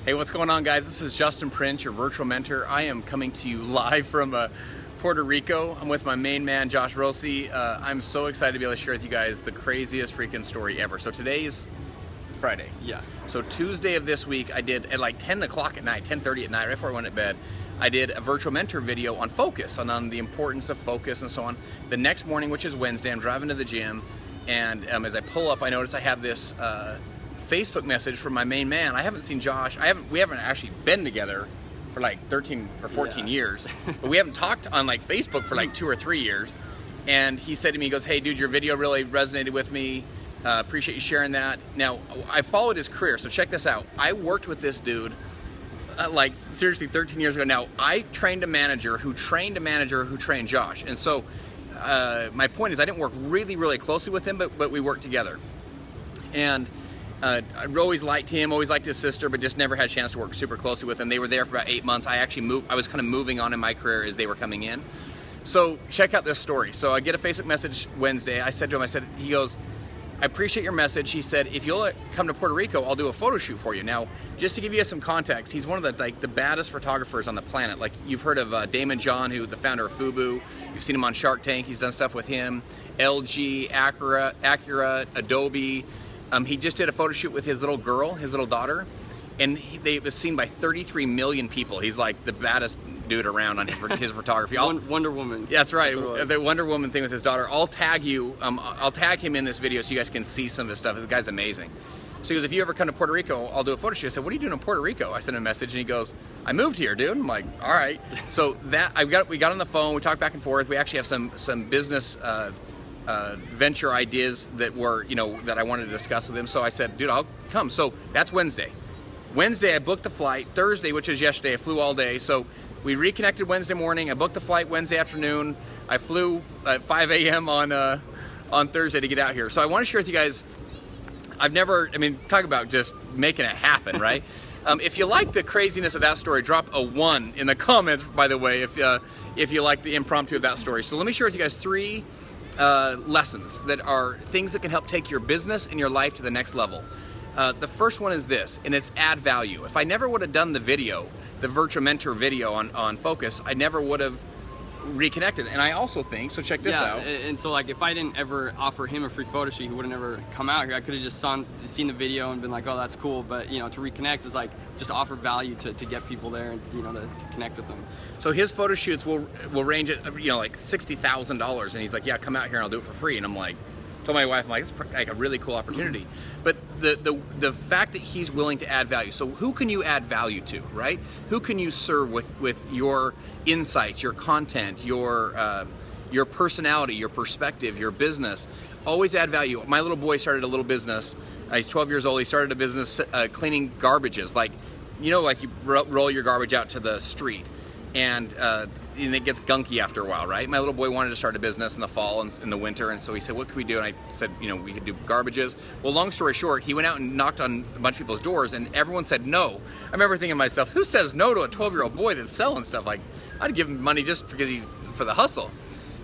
Hey, what's going on, guys? This is Justin Prince, your virtual mentor. I am coming to you live from Puerto Rico. I'm with my main man, Josh Rossi. I'm so excited to be able to share with you guys the craziest freaking story ever. So today is Friday. Yeah. So Tuesday of this week, I did at like 10 o'clock at night, 10:30 at night, right before I went to bed, I did a virtual mentor video on focus, on the importance of focus and so on. The next morning, which is Wednesday, I'm driving to the gym, and as I pull up, I notice I have this Facebook message from my main man. I haven't seen Josh. We haven't actually been together for like 13 or 14 years, but we haven't talked on like Facebook for like 2 or 3 years. And he said to me, he goes, "Hey dude, your video really resonated with me. Appreciate you sharing that." Now, I followed his career, so check this out. I worked with this dude like seriously 13 years ago. Now, I trained a manager who trained Josh. And so my point is, I didn't work really closely with him, but we worked together. And I always liked him, always liked his sister, but just never had a chance to work super closely with him. They were there for about 8 months. I was kind of moving on in my career as they were coming in. So check out this story. So I get a Facebook message Wednesday. I said to him, he goes, "I appreciate your message." He said, "If you'll come to Puerto Rico, I'll do a photo shoot for you." Now, just to give you some context, he's one of the baddest photographers on the planet. Like, you've heard of Damon John, who's the founder of FUBU. You've seen him on Shark Tank. He's done stuff with him. LG, Acura, Adobe. He just did a photo shoot with his little girl, his little daughter, and it was seen by 33 million people. He's like the baddest dude around on his photography. Wonder Woman. Yeah, that's right. The Wonder Woman thing with his daughter. I'll tag you. I'll tag him in this video so you guys can see some of his stuff. The guy's amazing. So he goes, "If you ever come to Puerto Rico, I'll do a photo shoot." I said, "What are you doing in Puerto Rico?" I sent him a message, and he goes, "I moved here, dude." I'm like, "All right." So we got on the phone. We talked back and forth. We actually have some business venture ideas that were, that I wanted to discuss with him. So I said, "Dude, I'll come." So that's Wednesday. Wednesday, I booked the flight. Thursday, which was yesterday, I flew all day. So we reconnected Wednesday morning. I booked the flight Wednesday afternoon. I flew at 5 a.m. on Thursday to get out here. So I want to share with you guys, talk about just making it happen, right? If you like the craziness of that story, drop a 1 in the comments, by the way, if you like the impromptu of that story. So let me share with you guys 3 lessons that are things that can help take your business and your life to the next level. The first one is this, and it's add value. If I never would have done the virtual mentor video on focus, I never would have reconnected. And I also think, so check this out. And so like if I didn't ever offer him a free photo shoot, he would have never come out here. I could have just seen the video and been like, "Oh, that's cool." But to reconnect is like just offer value to get people there and to connect with them. So his photo shoots will range at like $60,000, and he's like, "Yeah, come out here and I'll do it for free." And I'm like, told my wife, I'm like, "It's like a really cool opportunity." But the fact that he's willing to add value. So who can you add value to, right? Who can you serve with your insights, your content, your personality, your perspective, your business? Always add value. My little boy started a little business. He's 12 years old. He started a business cleaning garbages, like you roll your garbage out to the street, and it gets gunky after a while, right? My little boy wanted to start a business in the fall and in the winter, and so he said, "What could we do?" And I said, "We could do garbages." Well, long story short, he went out and knocked on a bunch of people's doors, and everyone said no. I remember thinking to myself, who says no to a 12-year-old boy that's selling stuff? Like, I'd give him money just because for the hustle.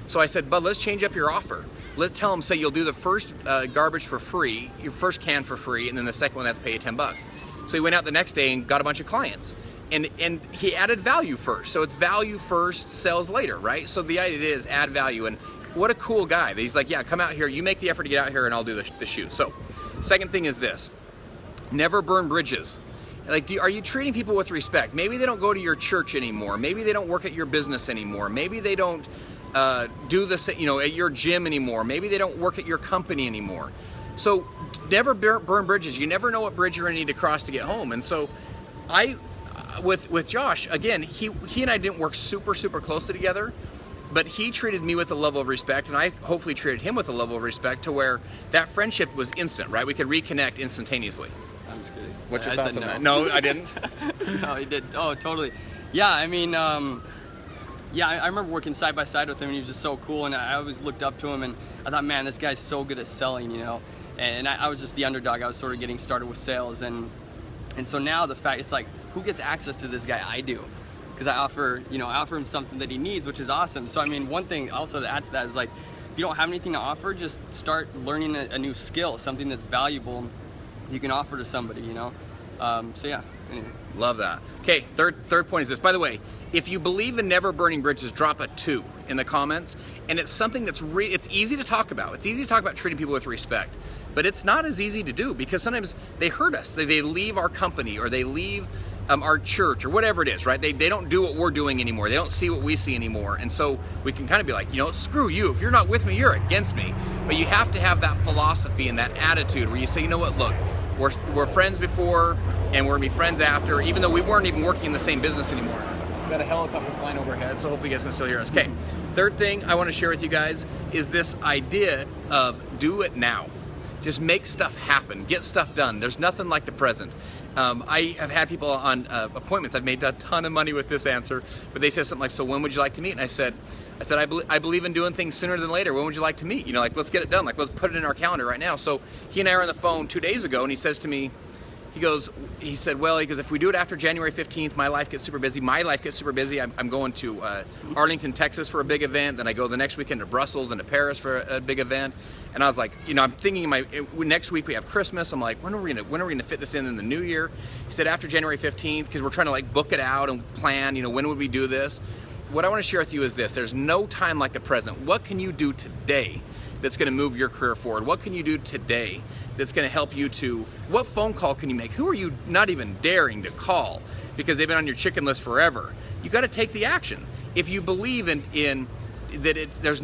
So I said, "Bud, let's change up your offer. Let's tell him, say you'll do the first garbage for free, your first can for free, and then the second one they have to pay you $10. So he went out the next day and got a bunch of clients. And he added value first. So it's value first, sales later, right? So the idea is add value. And what a cool guy. He's like, "Yeah, come out here. You make the effort to get out here and I'll do the shoot." So second thing is this. Never burn bridges. Like, are you treating people with respect? Maybe they don't go to your church anymore. Maybe they don't work at your business anymore. Maybe they don't do this, at your gym anymore. Maybe they don't work at your company anymore. So never burn bridges. You never know what bridge you're going to need to cross to get home. And so with Josh, again, he and I didn't work super closely together, but he treated me with a level of respect, and I hopefully treated him with a level of respect to where that friendship was instant, right? We could reconnect instantaneously. I'm just kidding. What's your thoughts on that? No, I didn't. No, he did. Oh, totally. Yeah, I mean, I remember working side by side with him, and he was just so cool, and I always looked up to him, and I thought, man, this guy's so good at selling, and I was just the underdog. I was sort of getting started with sales, and so now the fact, it's like, who gets access to this guy? I do, because I offer him something that he needs, which is awesome. So I mean, one thing also to add to that is like, if you don't have anything to offer, just start learning a new skill, something that's valuable you can offer to somebody, So yeah, anyway. Love that. Okay, third point is this. By the way, if you believe in never burning bridges, drop a 2 in the comments. And it's something that's it's easy to talk about. It's easy to talk about treating people with respect, but it's not as easy to do because sometimes they hurt us. They leave our company or they leave our church or whatever it is, right? They don't do what we're doing anymore. They don't see what we see anymore. And so we can kind of be like, screw you. If you're not with me, you're against me. But you have to have that philosophy and that attitude where you say, you know what, look, we're friends before and we're gonna be friends after, even though we weren't even working in the same business anymore. We've got a helicopter flying overhead, so hopefully you guys can still hear us. Okay, third thing I wanna share with you guys is this idea of do it now. Just make stuff happen, get stuff done. There's nothing like the present. I have had people on appointments. I've made a ton of money with this answer, but they said something like, so when would you like to meet? And I said, I believe in doing things sooner than later. When would you like to meet? Let's get it done. Let's put it in our calendar right now. So he and I are on the phone 2 days ago, and he says to me, he said, if we do it after January 15th, my life gets super busy. My life gets super busy. I'm going to Arlington, Texas for a big event. Then I go the next weekend to Brussels and to Paris for a big event. And I was like, I'm thinking next week we have Christmas. I'm like, when are we gonna fit this in the new year? He said after January 15th, because we're trying to book it out and plan, when would we do this? What I want to share with you is this. There's no time like the present. What can you do today that's going to move your career forward? What can you do today that's going to help you what phone call can you make? Who are you not even daring to call because they've been on your chicken list forever? You got to take the action. If you believe in that there's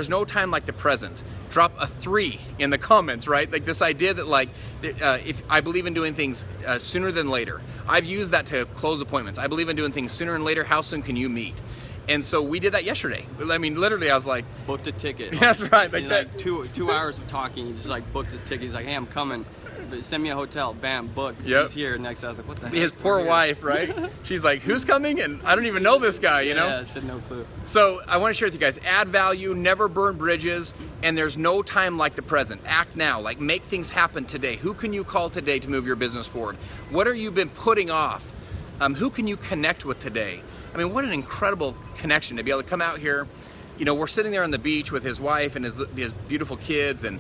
no time like the present, drop a 3 in the comments, right? This idea that if I believe in doing things sooner than later. I've used that to close appointments. I believe in doing things sooner than later. How soon can you meet? And so we did that yesterday. I mean, literally, I was like, booked a ticket. That's right. Two hours of talking. He just booked his ticket. He's like, hey, I'm coming. Send me a hotel. Bam, booked. Yep. He's here. Next, I was like, what the heck? His poor wife, right? She's like, who's coming? And I don't even know this guy, Yeah, she had no clue. So I want to share with you guys, add value, never burn bridges, and there's no time like the present. Act now, make things happen today. Who can you call today to move your business forward? What have you been putting off? Who can you connect with today? I mean, what an incredible connection to be able to come out here. We're sitting there on the beach with his wife and his beautiful kids, and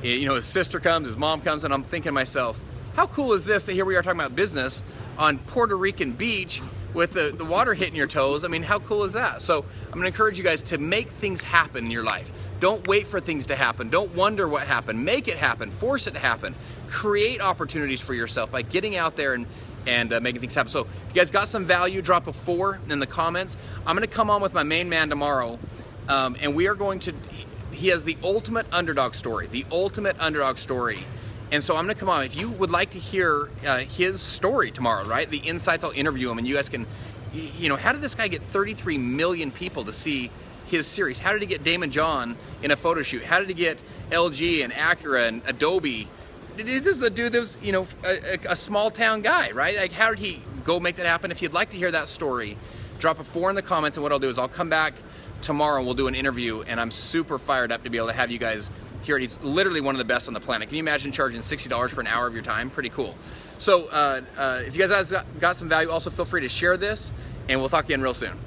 his sister comes, his mom comes, and I'm thinking to myself, how cool is this that here we are talking about business on Puerto Rican beach with the water hitting your toes? I mean, how cool is that? So I'm gonna encourage you guys to make things happen in your life. Don't wait for things to happen. Don't wonder what happened. Make it happen. Force it to happen. Create opportunities for yourself by getting out there and making things happen. So if you guys got some value, drop a 4 in the comments. I'm gonna come on with my main man tomorrow, and we are going to, he has the ultimate underdog story, And so I'm gonna come on. If you would like to hear his story tomorrow, right? The insights, I'll interview him and you guys can, how did this guy get 33 million people to see his series? How did he get Damon John in a photo shoot? How did he get LG and Acura and Adobe? This is a dude that was, a small town guy, right? How did he go make that happen? If you'd like to hear that story, drop a 4 in the comments, and what I'll do is I'll come back tomorrow and we'll do an interview, and I'm super fired up to be able to have you guys hear it. He's literally one of the best on the planet. Can you imagine charging $60 for an hour of your time? Pretty cool. So if you guys got some value, also feel free to share this, and we'll talk again real soon.